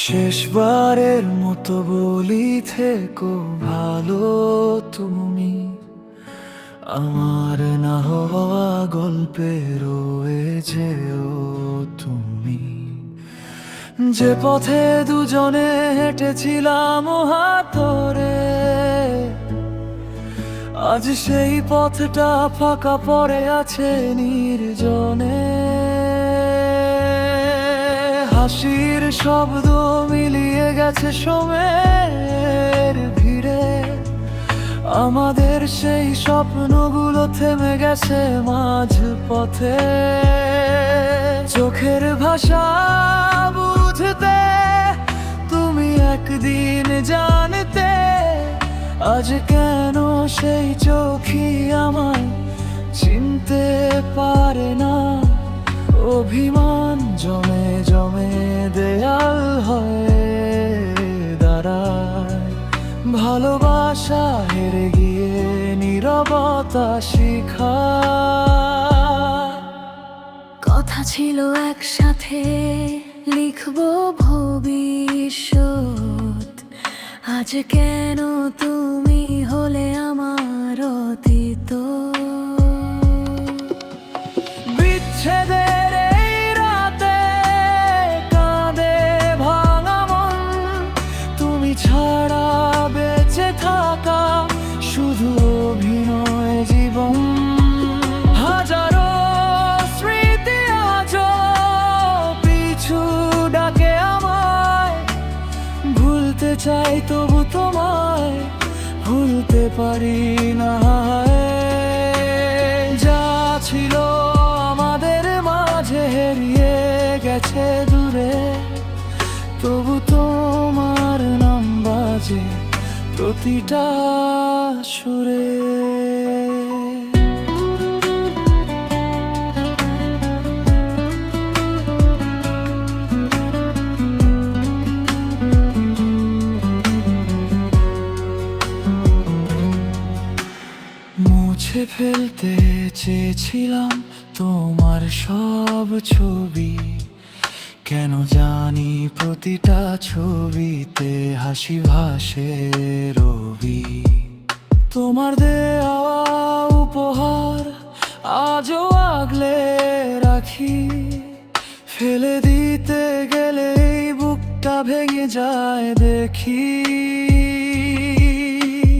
শেষবারের মতো বলি থেকো ভালো তুমি, আমার না হওয়া গল্পে রয়ে যেও তুমি। যে পথে দুজনে হেঁটেছিলাম হাত ধরে, আজ সেই পথটা ফাঁকা পড়ে আছে নির্জনে। হাসির শব্দ মিলিয়ে গেছে সময়ের ভিড়ে, আমাদের সেই স্বপ্নগুলো থেমে গেছে মাঝ পথে। চোখের ভাষা বুঝতে তুমি একদিন জানতে, আজ কেন সেই চোখই আমায় চিনতে পারে না। অভিমান জমে জমে দেয়াল হয়ে দাঁড়ায়, ভালোবাসা হেরে গিয়ে নীরবতা শিখায়। কথা ছিল একসাথে লিখবো ভবিষ্যৎ, আজ কেন তুমি হলে আমার অতীত। বিচ্ছেদের এই রাতে কাঁদে ভাঙা মন, তুমি ছাড়া বেঁচে থাকা শুধু অভিনয় জীবন। হাজারো স্মৃতি আজও পিছু ডাকে আমায়, ভুলতে চাই তবু তোমায় ভুলতে পারি না। যা ছিল আমাদের মাঝে হারিয়ে গেছে দূরে, তবু তোমার নাম বাজে প্রতিটা সুরে। মুছে ফেলতে চেয়েছিলাম তোমার সব ছবি, কেন জানি প্রতিটা ছবিতে হাসি ভাসে রবি। তোমার দেওয়া উপহার আজও আগলে রাখি, ফেলে দিতে গেলেই বুকটা ভেঙে যায় দেখি।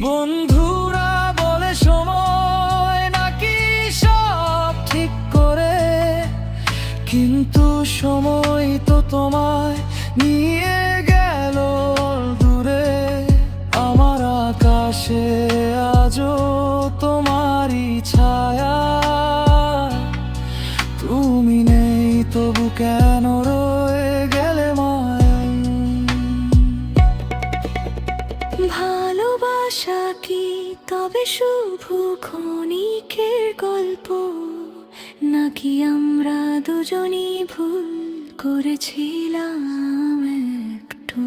বন্ধুরা বলে সময় নাকি সব ঠিক করে, কিন্তু সময় তো তোমায় নিয়ে গেল দূরে। আমার আকাশে আজও তোমারই ছায়া, তুমি নেই তবু কেন রয়ে গেলে মায়ায়। ভালোবাসা কি তবে শুভ ক্ষণিকের গল্প, নাকি আমরা দুজনই ভুল করেছিলাম একটু।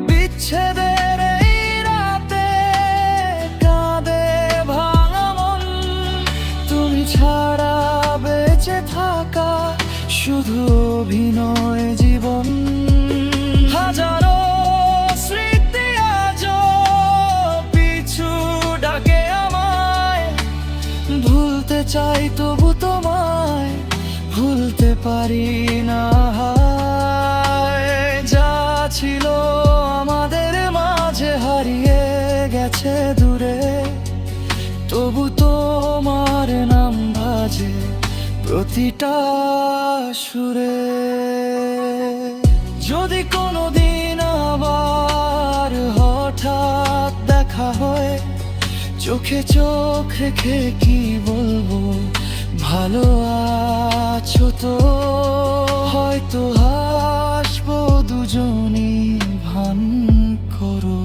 বিচ্ছেদের এই রাতে কাঁদে ভাঙা মন, তুমি ছাড়া বেঁচে থাকা শুধু অভিনয় জীবন। হাজারো স্মৃতি আজও পিছু ডাকে আমায়, ভুলতে চাই তবু তোমায় ভুলতে পারি না। যা ছিল আমাদের মাঝে হারিয়ে গেছে দূরে, তবু তোমার নাম বাজে প্রতিটা সুরে। যদি কোনোদিন আবার হঠাৎ দেখা হয়, চোখে চোখ রেখে কি বলবো ভালো আছো তো, হয়তো হাসবো দুজনই ভান করো।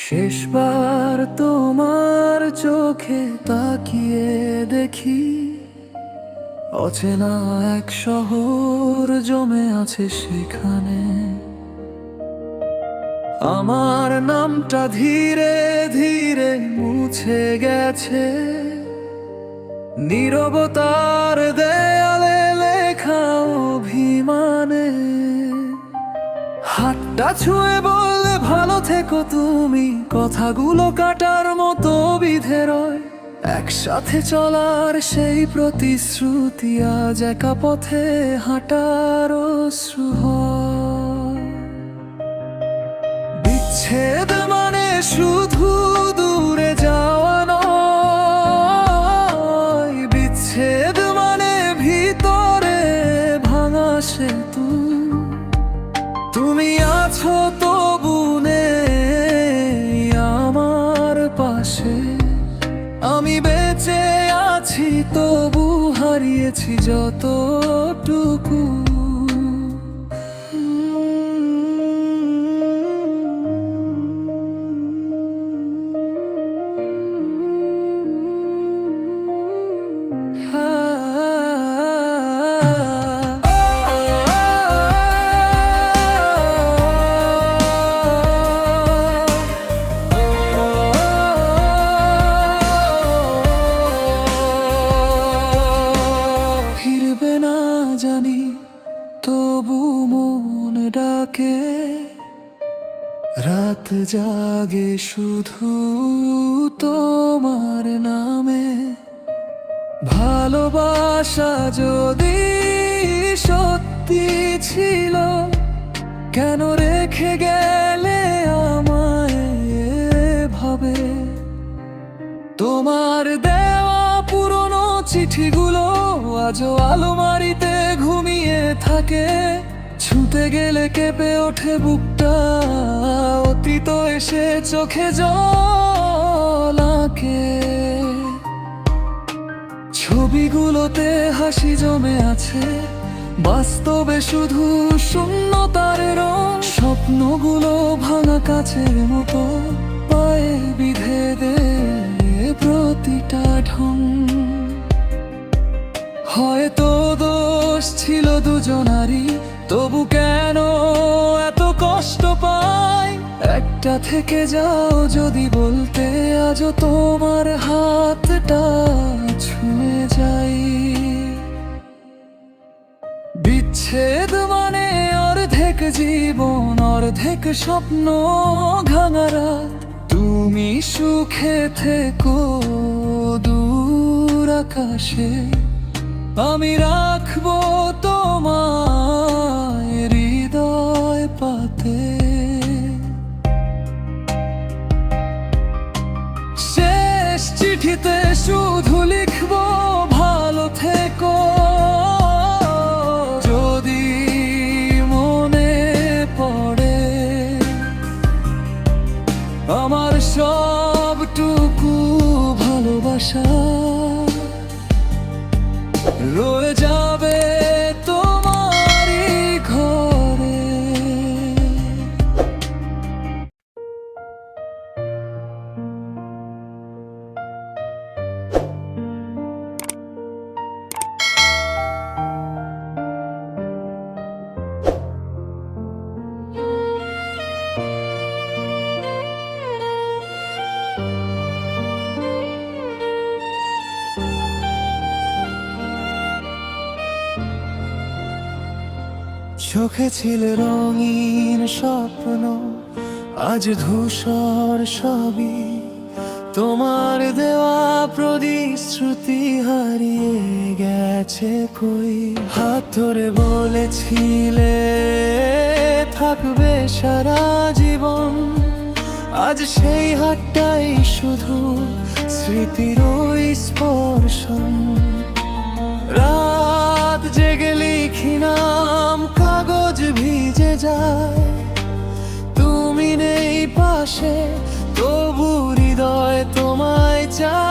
শেষবার তোমার চোখে তাকিয়ে দেখি অচেনা এক শহর জমে আছে সেখানে। আমার নামটা ধীরে ধীরে মুছে গেছে নীরবতার দেয়ালে লেখা অভিমানে। হাতটা ছুঁয়ে বললে ভালো থেকো তুমি, কথাগুলো কাটার মতো বিধে রয়। একসাথে চলার সেই প্রতিশ্রুতি আজ একা পথে হাঁটার অশ্রু হয়। বিচ্ছেদ মানে শুধু দূরে যাওয়া নয়, বিচ্ছেদ মানে ভিতরে ভাঙা সেতু। তুমি আছো তবু নেই আমার পাশে, আমি বেঁচে আছি তবু হারিয়েছি যতটুকু। জানি তবু মন ডাকে, রাত জাগে শুধু তোমার নামে। ভালোবাসা যদি সত্যি ছিল, কেন রেখে গেলে আমায় এভাবে? তোমার দেওয়া পুরনো চিঠিগুলো আজও আলমারিতে ঘুমিয়ে থাকে। ছুঁতে গেলে কেঁপে ওঠে বুকটা, অতীত এসে চোখে জল আঁকে। ছবিগুলোতে হাসি জমে আছে, বাস্তবে শুধু শূন্যতার রং। স্বপ্নগুলো ভাঙা কাচের মতো, পায়ে বিধে দে প্রতিটা ঢং। হয়তো দোষ ছিল দুজনারই, তবু কেন এত কষ্ট পাই? একটা থেকে যাও যদি বলতে, আজও তোমার হাতটা ছুঁয়ে যাই। বিচ্ছেদ মানে অর্ধেক জীবন, অর্ধেক স্বপ্ন ভাঙা রাত। তুমি সুখে থেকো দূর আকাশে, আমি রাখবো তোমায় হৃদয় পাতে। শেষ চিঠিতে শুধু লিখবো ভালো থেকো, যদি মনে পড়ে আমার সবটুকু ভালোবাসা রয়ে যাবে তোমারই ঘরে। চোখে ছিল রঙিন স্বপ্ন, আজ ধূসর সবই। তোমার দেওয়া প্রতিশ্রুতি হারিয়ে গেছে কই। হাত ধরে বলেছিলে থাকবে সারা জীবন, আজ সেই হাতটাই শুধু স্মৃতির স্পর্শন। রাত জেগে লিখি নাম, কাগজ ভিজে যায়। তুমি নেই পাশে, তবু হৃদয় তোমায় চায়।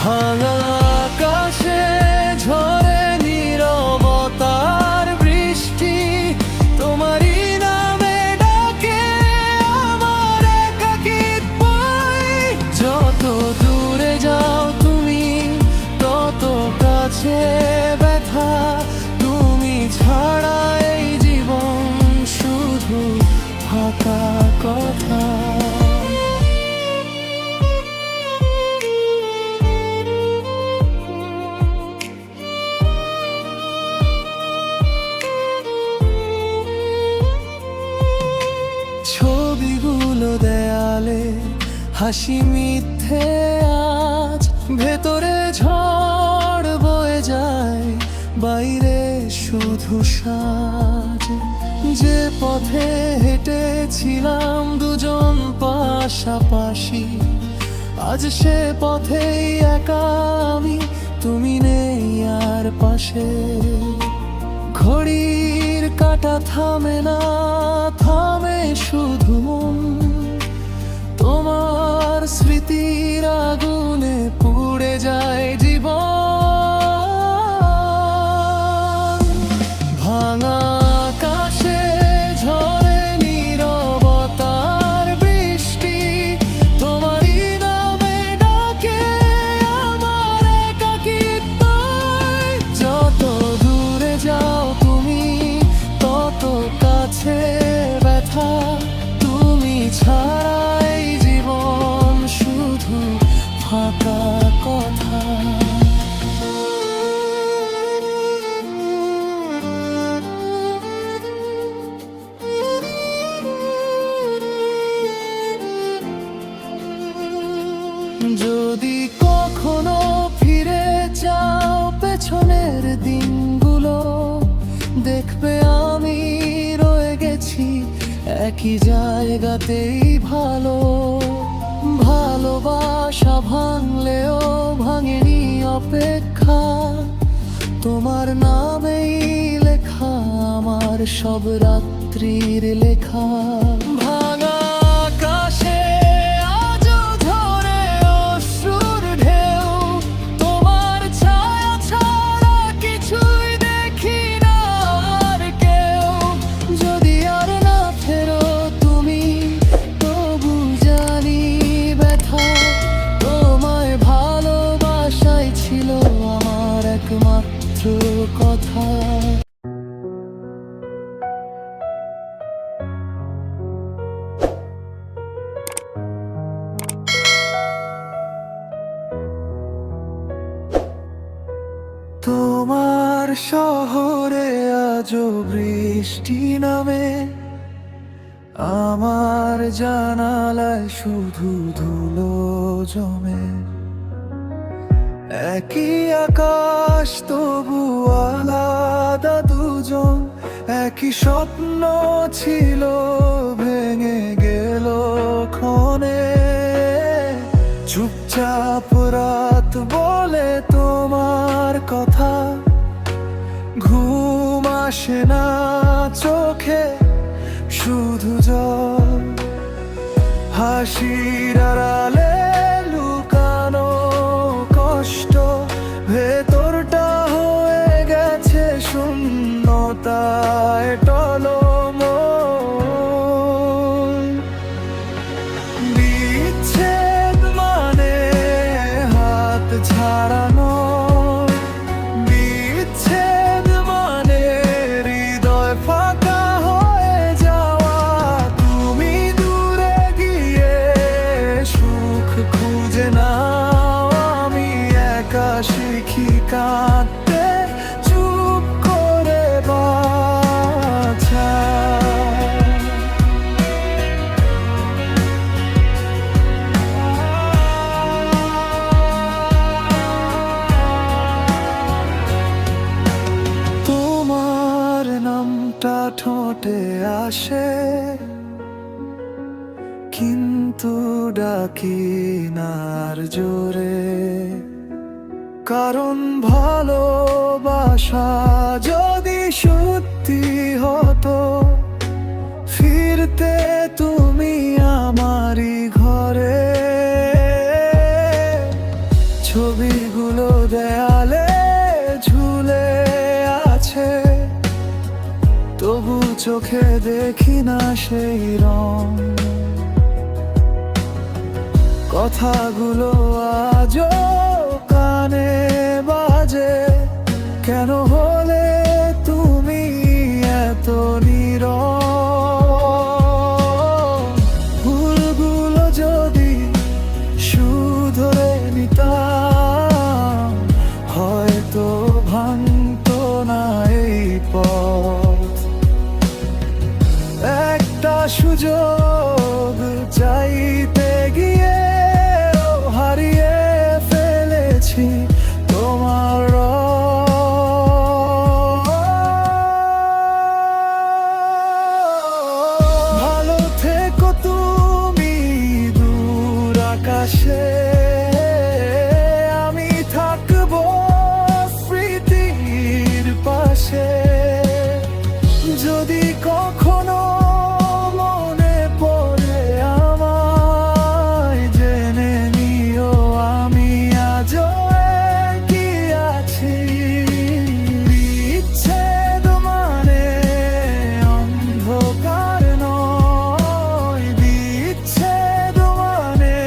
ভাঙা আকাশে ঝরে নীরবতার বৃষ্টি, তোমারই নামে ডাক হাসি মিথ্যে আজ, ভেতরে ঝড় বয়ে যায়, বাইরে শুধু সাজ। যে পথে হেঁটেছিলাম দুজন পাশাপাশি, আজ সে পথেই একা আমি, তুমি নেই আর পাশে। ঘড়ির কাঁটা থামে না, থামে শুধু মন, তোমার স্মৃতির আগুনে পুড়ে যায় জীবন। ভাঙা আকাশে ঝরে নীরবতার বৃষ্টি, তোমারই নামে ডাকে আমার একাকিত্বই। যত দূরে যাও তুমি, তত কাছে ব্যথা, তুমি ছাড়াই জীবন শুধু ফাঁকা কথা। যদি কখনো ফিরে যাও পেছনের দিনগুলো, দেখবে আমি রয়ে গেছি একই জায়গাতেই। ভালো ভালোবাসা ভাঙলেও ভাঙেনি অপেক্ষা, তোমার নামেই লেখা আমার সব রাত্রির লেখা। ভাঙা আকাশে আজও ঝরে অশ্রুর ঢেউ, তোমার ছায়া ছাড়া কিছুই দেখি না আর কেউ। যদি আর না ফেরো তুমি, তবু জানি ব্যথা, তোমায় ভালোবাসাই ছিল আমার একমাত্র কথা। তোমার শহরে আজও বৃষ্টি নামে, আমার জানালায় শুধু ধুলো জমে। একই আকাশ তবু আলাদা দুজন, একই স্বপ্ন ছিল ভেঙে গেল ক্ষণে। চুপচাপ রাত বলে তোমার কথা, ঘুম আসে না চোখে, শুধু জল। হাসির আড়ালে লুকানো কষ্ট, ভেতরটা হয়ে গেছে শূন্যতায় টলমল। বিচ্ছেদ মানে হাত ছাড়ানো, বিচ্ছেদ মানে হৃদয় ফাঁকা হয়ে যাওয়া। তুমি দূরে গিয়ে সুখ খুঁজে নাও, আমি একা শিখি কাঁদতে, চুপ করে বাছা। তোমার নামটা ঠোঁটে আসে, কিন্তু ডাকি না আর জোরে। কারণ ভালোবাসা যদি সত্যি হতো, ফিরতে তুমি আমারই ঘরে। ছবিগুলো দেয়ালে ঝুলে আছে, তবু চোখে দেখি না সেই রং। কথাগুলো আজও কানে বাজে, কেন হলে তুমি এত নীরব। ভুলগুলো যদি শুধরে নিতাম, হয়তো ভাঙতো না এই পথ। একটা সুযোগ চাইতে গিয়ে আছি তোমার ভালো থেকো তুমি দূর আকাশে, আমি থাকবো স্মৃতির পাশে। যদি কখনো মনে পড়ে আমায়, জেনে নিও আমি আজও একই আছি। বিচ্ছেদ মানে অন্ধকার নয়, বিচ্ছেদ মানে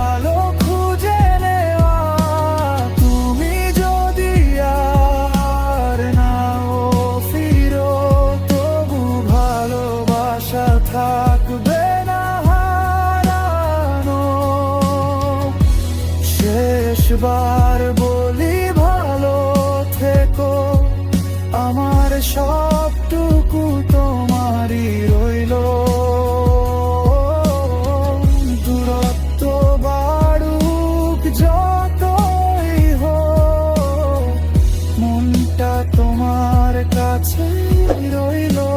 আলো খুঁজে নেওয়া। তুমি যদি আর নাও ফিরো, তবু ভালোবাসা থাকবে না হারানো। শেষবার বলি ভালো থেকো, আমার সবটুকু তোমারই রইলো। দূরত্ব বাড়ুক যতই হোক, মনটা তোমার কাছেই রইলো।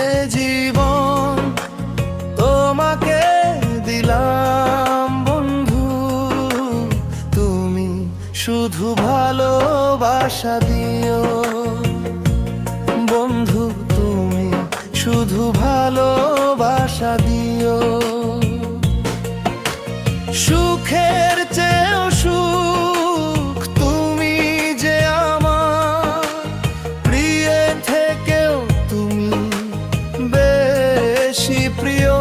এ জীবন তোমাকে দিলাম বন্ধু, তুমি শুধু ভালোবাসা দিও। বন্ধু তুমি শুধু ভালোবাসা দিও। সুখের চেয়েও সুখ তুমি যে আমার, প্রিয় থেকেও তুমি বেশি প্রিয়।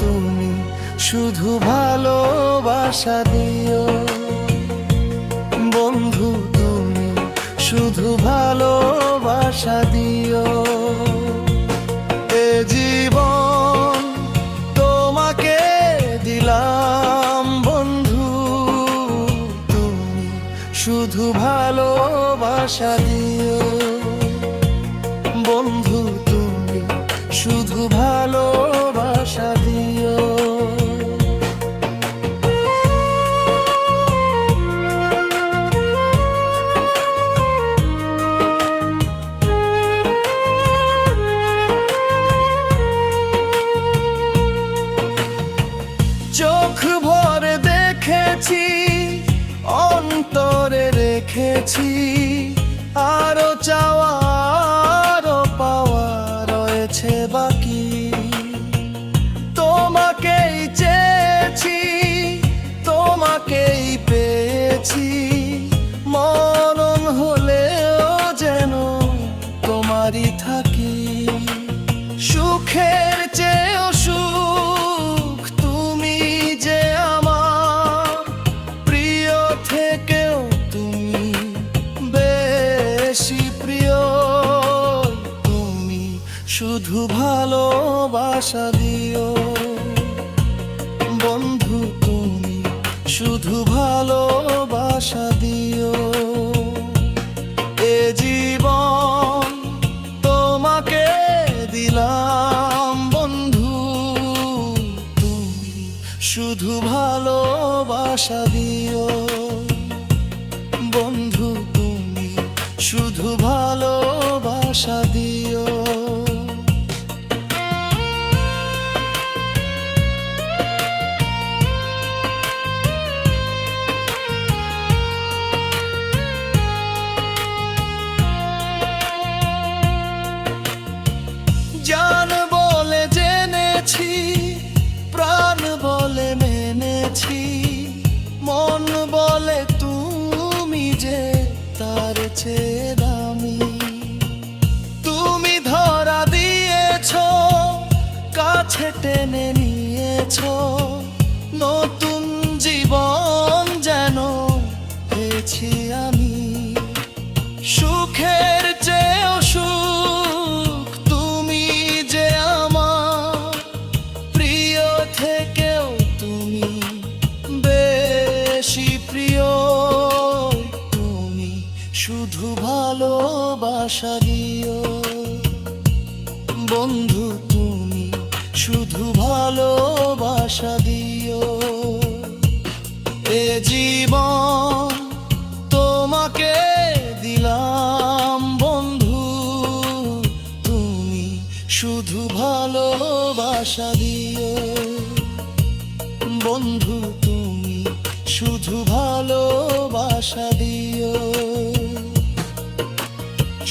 তুমি শুধু ভালোবাসা দিও। বন্ধু তুমি শুধু ভালোবাসা দিও। এ জীবন তোমাকে দিলাম বন্ধু, তুমি শুধু ভালোবাসা দিও। বন্ধু তুমি শুধু ভালোবাসা দিও। চোখ ভরে দেখেছি, অন্তরে রেখেছি, আরো চাওয়া আরো পাওয়া রয়েছে বাকি। তোমাকেই চেয়েছি, তোমাকেই পেয়েছি, মরণ হলেও যেন তোমারই থাকি। সুখের চেয়েও সুখ তুমি যে আমার, প্রিয় থেকেও তুমি বেশি প্রিয়। তুমি শুধু ভালোবাসা দিও। বন্ধু তুমি শুধু ভালোবাসা দিও। এ জীবন তোমাকে দিলাম বন্ধু, তুমি শুধু ভালোবাসা দিও। বন্ধু তুমি শুধু ভালোবাসা দিও। জান বলে জেনেছি, প্রাণ বলে মেনেছি, মন বলে তুমি যে তার চেয়ে দামি। তুমি ধরা দিয়েছ, কাছে টেনে নিয়েছ, নতুন জীবন যেন পেয়েছি আমি। সুখের চেয়েও সুখ তুমি যে আমার, প্রিয় থেকেও তুমি ভালোবাসা দিও বন্ধু তুমি শুধু ভালোবাসা দিও এ জীবন তোমাকে দিলাম বন্ধু তুমি শুধু ভালোবাসা দিও বন্ধু তুমি শুধু ভালোবাসা দিও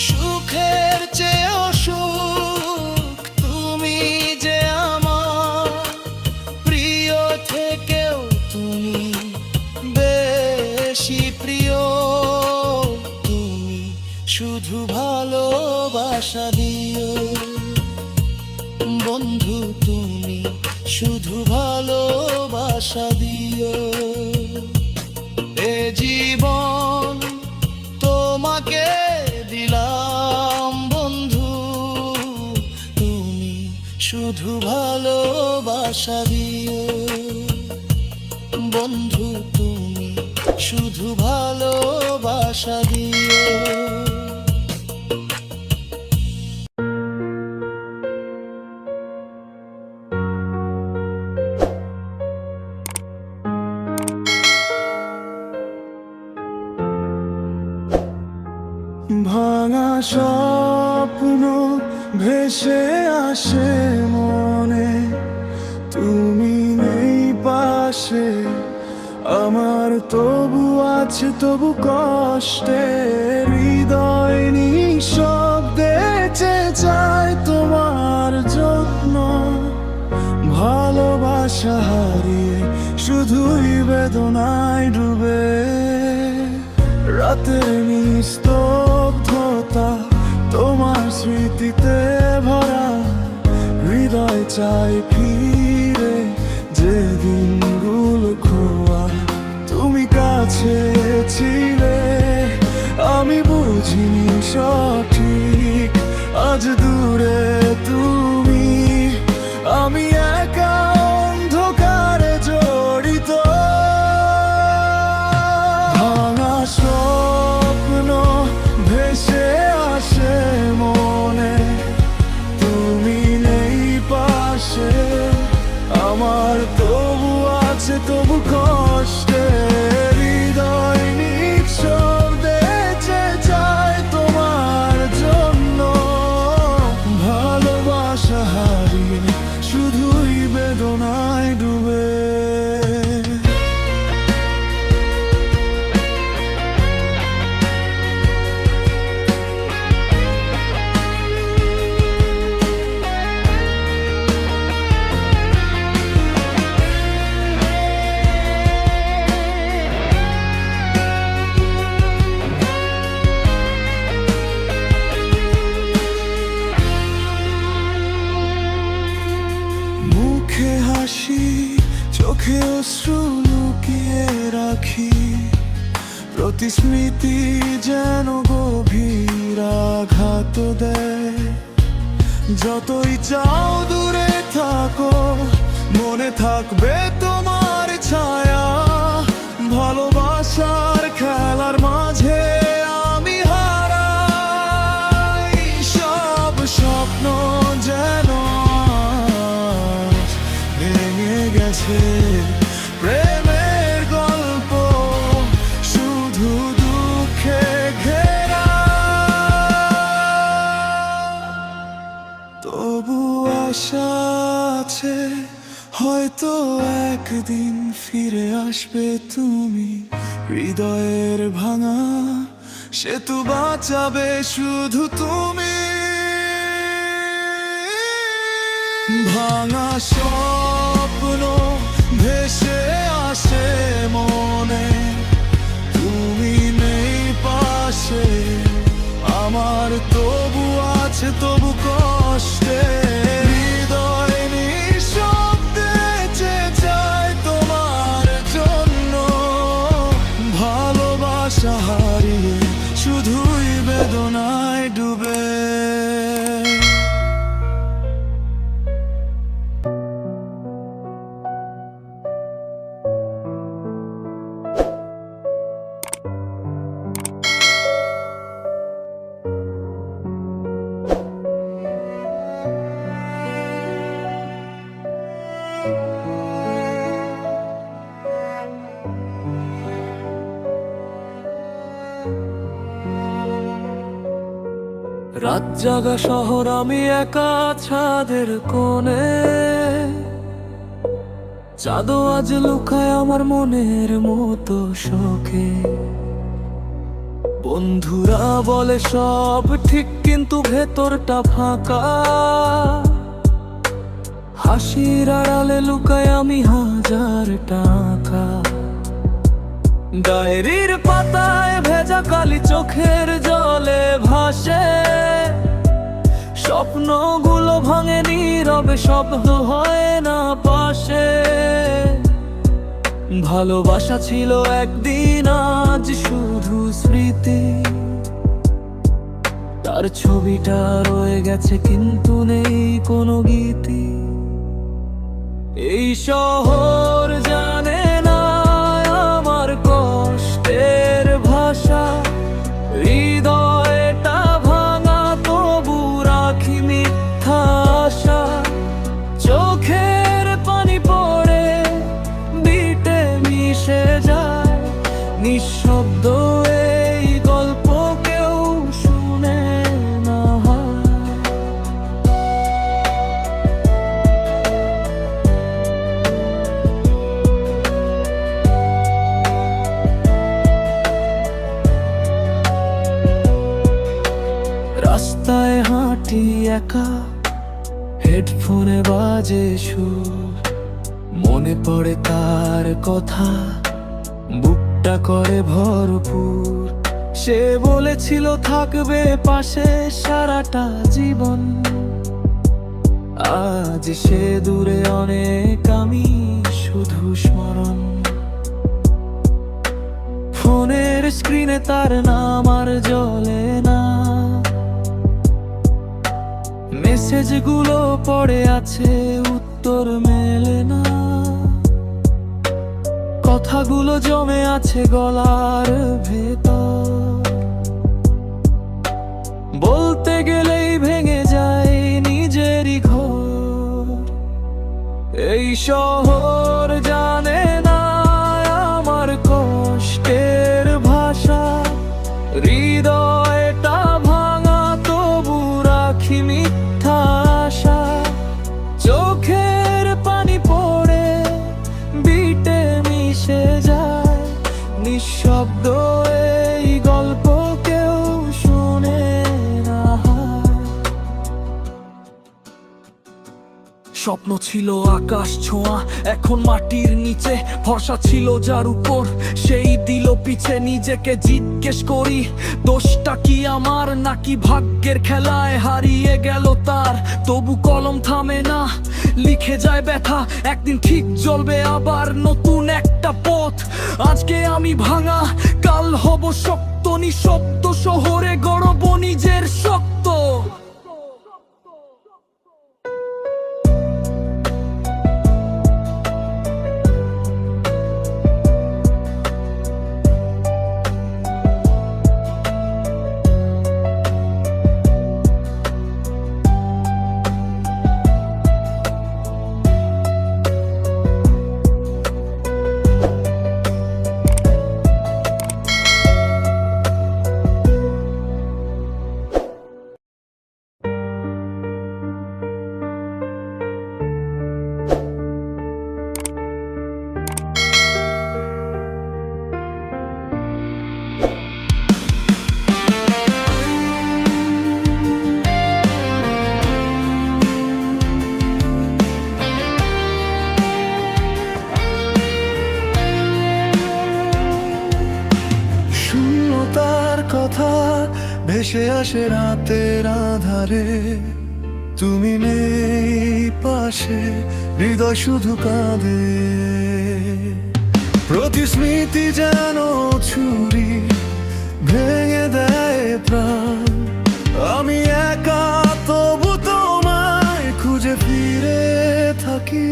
সুখের চেয়েও সুখ তুমি যে আমার প্রিয় থেকেও তুমি বেশি প্রিয় তুমি শুধু ভালোবাসা দিও বন্ধু তুমি শুধু ভালোবাসা দিও এ জীবন তোমাকে দিলাম বন্ধু তুমি শুধু ভালোবাসা দিও বন্ধু তুমি শুধু ভালোবাসা দিও ভাঙা স্বপ্ন ভেসে আসে মনে তুমি নেই পাশে আমার তবু আছে তবু কষ্টে হৃদয় নিঃশব্দে চেয়ে চায় তোমার জন্য ভালোবাসা হারিয়ে শুধুই বেদনায় ডুবে রাতের নিস্তব্ধতা তোমার স্মৃতিতে ভরা হৃদয় চাই ফিরে যে দিনগুলো খোয়া তুমি কাছে ছিলে আমি বুঝিনি সঠিক আজ দূরে তুমি আমি একা অন্ধকারে জড়িত ভাঙা স্বপ্ন ভেসে আসে মনে তুমি নেই পাশে আমার তবু আছে তবু কষ্টে হৃদয় নিঃশব্দে চেয়ে চায় তোমার জন্য ভালোবাসা হারিয়ে শুধুই বেদনায় ডুবে মুখে হাসি চোখে অশ্রু লুকিয়ে রাখি প্রতি স্মৃতি যেন গভীর আঘাত দেয় যতই চাও দূরে থাকো মনে থাকবে তোমার ছায়া ভালোবাসার খেলার মাঝে আমি হারাই সব স্বপ্ন যেন ভেঙে গেছে প্রেমের গল্প শুধু দুঃখে ঘেরা তবু আশা আছে হয়তো একদিন ফিরে আসবে তুমি হৃদয়ের ভাঙা সেতু বাঁচাবে শুধু তুমি ভাঙা স্বপ্ন ভেসে আসে মনে তুমি নেই পাশে আমার তবু আছে তবু কষ্টে হৃদয় নিঃশব্দে চেয়ে চায় তোমার জন্য ভালোবাসা হারিয়ে শুধুই বেদনায় ডুবে রাত জাগা শহর, আমি একা ছাদের কোণে। চাঁদও আজ লুকায় আমার মনের মতো শোকে। বন্ধুরা বলে সব ঠিক, কিন্তু ভেতরটা ফাঁকা। হাসির আড়ালে লুকায় আমি হাজার টাকা। ডায়েরির পাতায় ভেজা কালি চোখের জলে ভাসে। স্বপ্নগুলো ভাঙে নীরবে, শব্দ হয় না পাশে। ভালোবাসা ছিল একদিন, আজ শুধু স্মৃতি। তার ছবিটা রয়ে গেছে, কিন্তু নেই কোনো গীতি। এই শহর জানে না আমার কষ্টের ভাষা। হৃদয়টা ভাঙা, তবু রাখি মিথ্যা আশা। চোখের পানি পড়ে বিটে মিশে যায়, নিঃশব্দ এই গল্প কেউ শুনে না। রাস্তায় হাঁটি একা, হেডফোনে বাজে সুর। মনে পড়ে তার কথা, বুকটা করে ভরপুর। সে বলেছিল থাকবে পাশে সারাটা জীবন। আজ সে দূরে অনেক, আমি শুধু স্মরণ। ফোনের স্ক্রিনে তার নাম আর জ্বলে না। মেসেজগুলো পড়ে আছে, উত্তর মেলে না। কথাগুলো জমে আছে গলার ভেতর। বলতে গেলেই ভেঙে যায় নিজেরই ঘর। এই শহর জানে না আমার কষ্টের ভাষা। হৃদয়টা ভাঙা, তবু রাখি মিথ্যা আশা। চোখের পানি পড়ে বিটে মিশে যায়, নিঃশব্দ এই গল্প কেউ শুনে না। স্বপ্ন ছিল আকাশ ছোঁয়া, এখন মাটির নিচে। ভরসা ছিল যার উপর, সেই দিল পিছে। নিজেকে জিজ্ঞেস করি, দোষটা কি আমার, নাকি ভাগ্যের খেলায় হারিয়ে গেল তার। তবু কলম থামে না, লিখে যায় ব্যথা। একদিন ঠিক জ্বলবে আবার নতুন একটা পথ। আজকে আমি ভাঙা, কাল হব শক্ত। নিঃশব্দ শহরে গড়ব নিজের শক্ত। কথা ভেসে আসে রাতের আধারে। তুমি নেই পাশে, হৃদয় শুধু কাঁদে। প্রতি স্মৃতি যেন ছুরি, ভেঙে দেয় প্রাণ। আমি একা, তবু তোমায় খুঁজে ফিরে থাকি।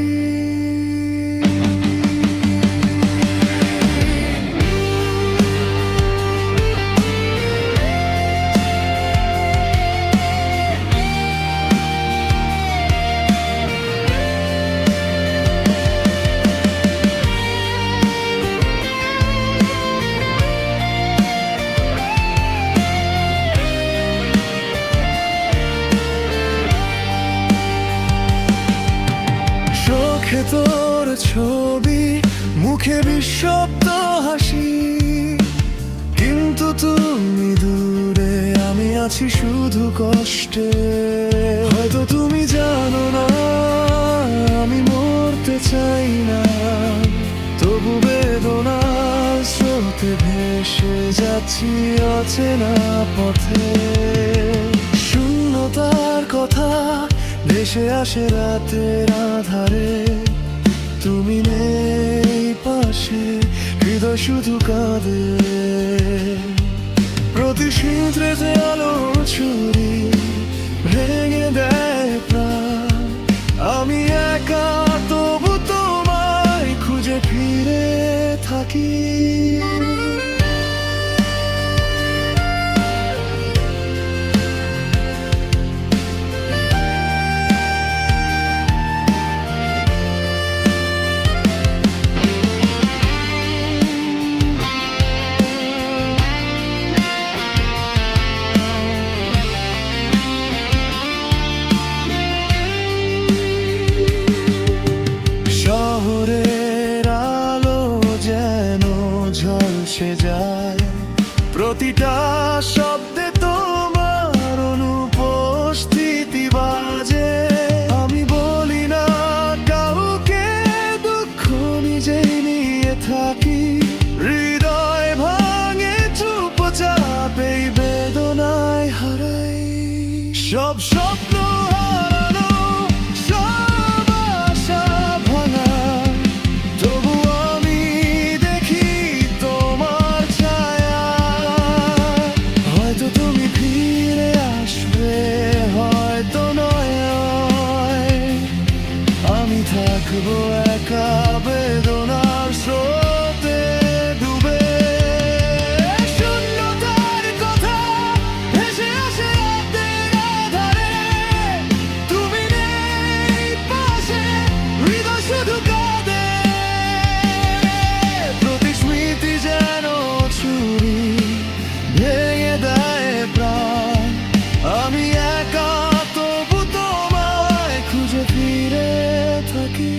চোখে তোর ছবি, মুখে বিশ্বপ্ত হাসি, কিন্তু তুমি দূরে, আমি আছি শুধু কষ্টে। হয়তো তুমি জানো না আমি মরতে চাই না, তবু বেদনার স্রোতে ভেসে যাচ্ছি অচেনা পথে। শূন্যতার কথা ভেসে আসে রাতের আধারে, তুমি নেই পাশে, হৃদয় শুধু কাঁদে। প্রতি শীতে যে আলো ছুরি ভেঙে দেয় প্রাণ, আমি একা তবু তোমায় খুঁজে ফিরে থাকি। শহরের আলো যেন ঝলসে যায়, প্রতিটা শব্দে তোমার অনুপস্থিতি বাজে। আমি বলি না কাউকে দুঃখ, নিজেই নিয়ে থাকি। হৃদয় ভাঙে চুপচাপ, এই বেদনায় হারাই সব স্বপ্ন হারানো, সব আশা ভাঙা। তবু আমি দেখি তোমার ছায়া, হয়তো তুমি ফিরে আসবে, হয়তো নয়। আমি থাকবো একা বেদনার স্রোতে ডুবে। শূন্যতার কথা ভেসে আসে রাতের আধারে, তুমি নেই পাশে, হৃদয় শুধু কাঁদে। প্রতি স্মৃতি যেন ছুরি ভেঙে দেয় প্রাণ, আমি একা তবু তোমায় খুঁজে ফিরে থাকি।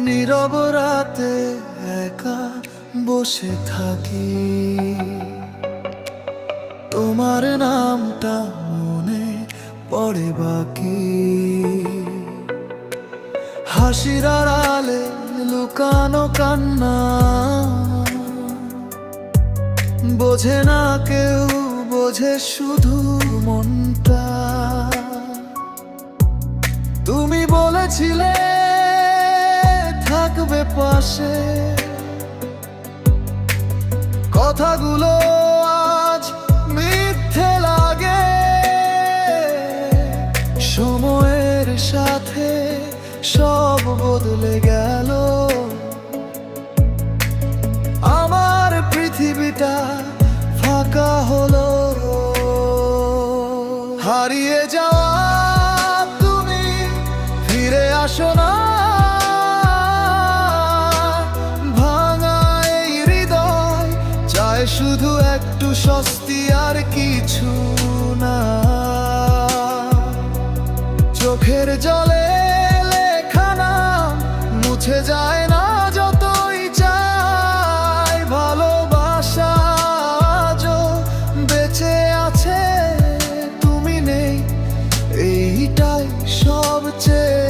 নীরব রাতে একা বসে থাকি, তোমার নামটা মনে পড়ে বাকি। হাসির আড়ালে লুকানো কান্না, বোঝে না কেউ, বোঝে শুধু মনটা। তুমি বলেছিলে থাকবে পাশে, কথাগুলো আজ মিথ্যে লাগে। সময়ের সাথে সব বদলে গেল, আমার পৃথিবীটা ফাঁকা হলো। হারিয়ে যাওয়া তুমি ফিরে আসো না, শুধু একটু স্বস্তি আর কিছু না। চোখের জলে লেখা নাম মুছে যায় না, যতই চাই। ভালোবাসা আজও বেঁচে আছে, তুমি নেই, এইটাই সবচেয়ে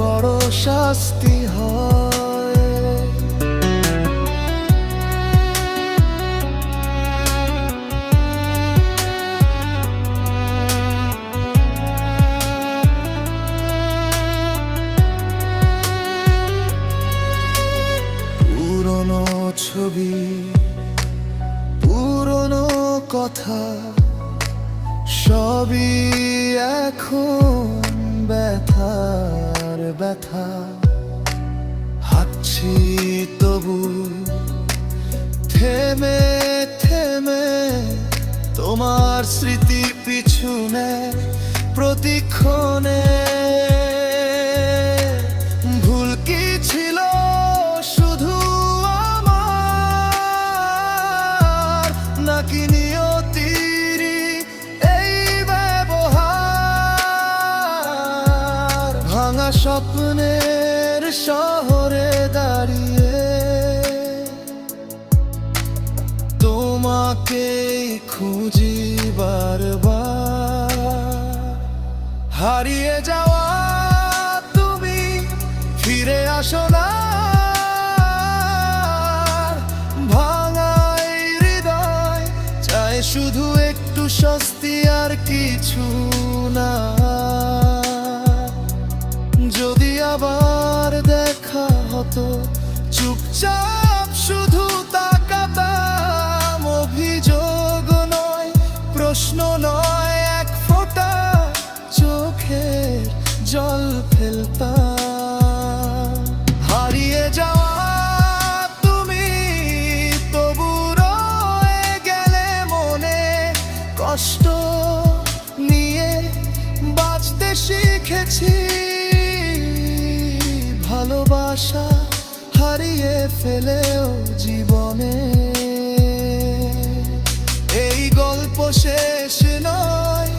বড় শাস্তি হয়। করছি তবু থেমে থেমে তোমার স্মৃতি পিছনে প্রতিক্ষণে। ভুল কি ছিল শুধু আমার, নাকি নিয়তিরই এই ব্যবহার? ভাঙা স্বপ্নের শহরে দাঁড়িয়ে তোমাকে খুঁজি বারবার। হারিয়ে যাওয়া তুমি ফিরে আসো না, ভাঙাই হৃদয় চায় শুধু একটু স্বস্তি আর কিছু না। যদি আবার দেখা হতো চুপচাপ শুধু তাকাতাম, অভিযোগ নয় প্রশ্ন নয় এক ফোঁটা চোখের জল ফেলতাম। হারিয়ে যাওয়া তুমি তবু রয়ে গেলে মনে, কষ্ট নিয়ে বাঁচতে শিখেছি, ভালোবাসা হারিয়ে ফেলেও জীবনে। এই গল্প শেষ নয়,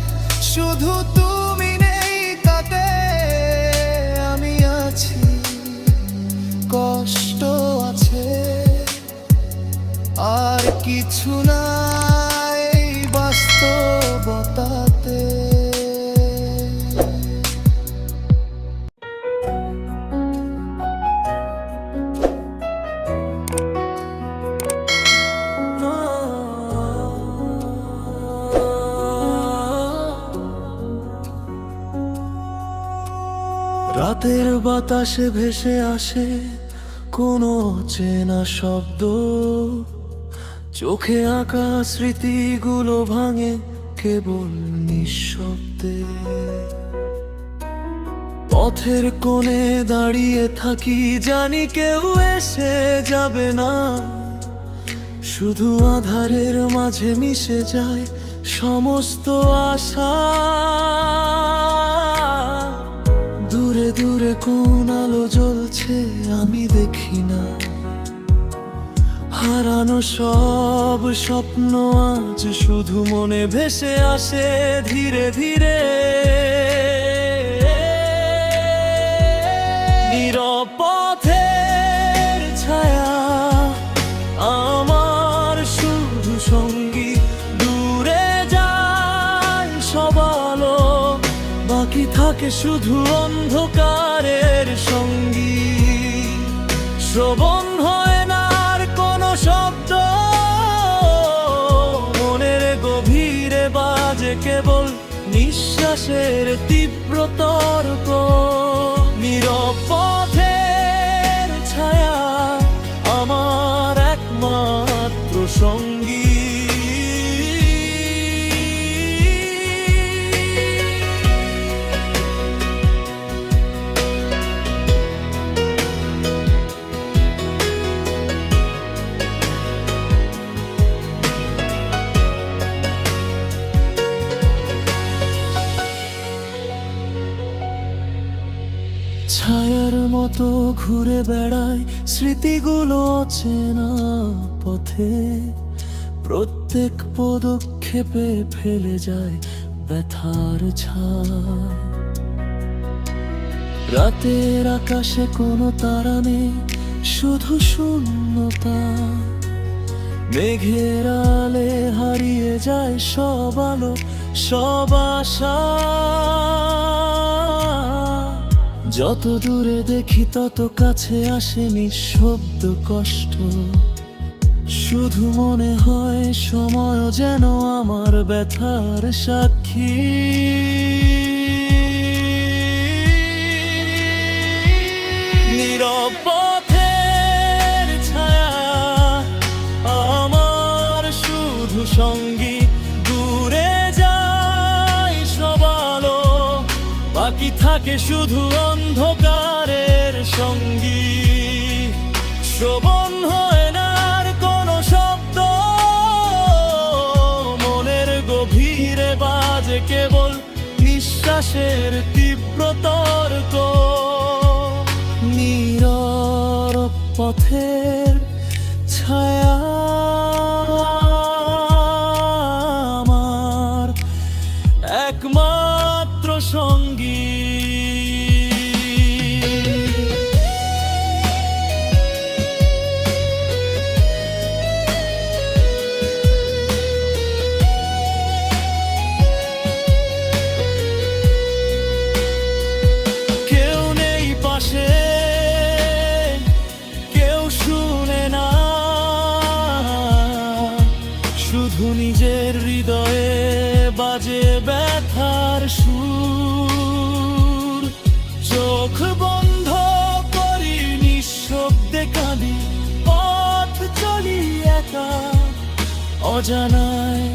শুধু তুমি নেই তাতে আমি আছি, কষ্ট আছে আর কিছু নাই বাস্তবতাতে। রাতের বাতাসে ভেসে আসে কোনো চেনা শব্দ, চোখে আঁকা স্মৃতিগুলো ভাঙে কেবল নিঃশব্দে। পথের কোণে দাঁড়িয়ে থাকি, জানি কেউ এসে যাবে না, শুধু আধারের মাঝে মিশে যায় সমস্ত আশা। দূরে দূরে কোন আলো জ্বলছে আমি দেখি না, হারানো সব স্বপ্ন আজ শুধু মনে ভেসে আসে ধীরে ধীরে। নীরব পথের ছায়া আমার শুধু সঙ্গী, দূরে যায় সব আলো, বাকি থাকে শুধু অন্ধকারের সঙ্গী। শ্রবণ হয় না আর কোনো শব্দ, মনের গভীরে বাজে কেবল নিঃশ্বাসের তীব্র তর্ক। নীরব পথের ছায়া আমার একমাত্র সঙ্গী। ছায়ার মতো ঘুরে বেড়ায় স্মৃতিগুলো অচেনা পথে, প্রত্যেক পদক্ষেপে ফেলে যায় ব্যথার ছায়া। রাতের আকাশে কোনো তারা নেই, শুধু শূন্যতা, মেঘের আলে হারিয়ে যায় সব আলো সব আশা। যত দূরে দেখি তত কাছে আসে নিঃশব্দ কষ্ট, শুধু মনে হয় সময় যেন আমার ব্যথার সাক্ষী। নীরব পথের ছায়া আমার শুধু সঙ্গী, দূরে যায় সব আলো, বাকি থাকে শুধু অন্ধকারের সঙ্গী। শোভন হয় না আর কোনো শব্দ, মনের গভীরে বাজে কেবল নিঃশ্বাসের তীব্র তর্ক। নীরব পথের ছায়া আমার একমাত্র সঙ্গী। কেউ নেই পাশে, কেউ শুনে না, শুধু নিজের হৃদয়ে বাজে ব্যথার সুর। চোখ বন্ধ করি, নিঃশব্দে কাঁদি, পথ চলি একা, অজানায়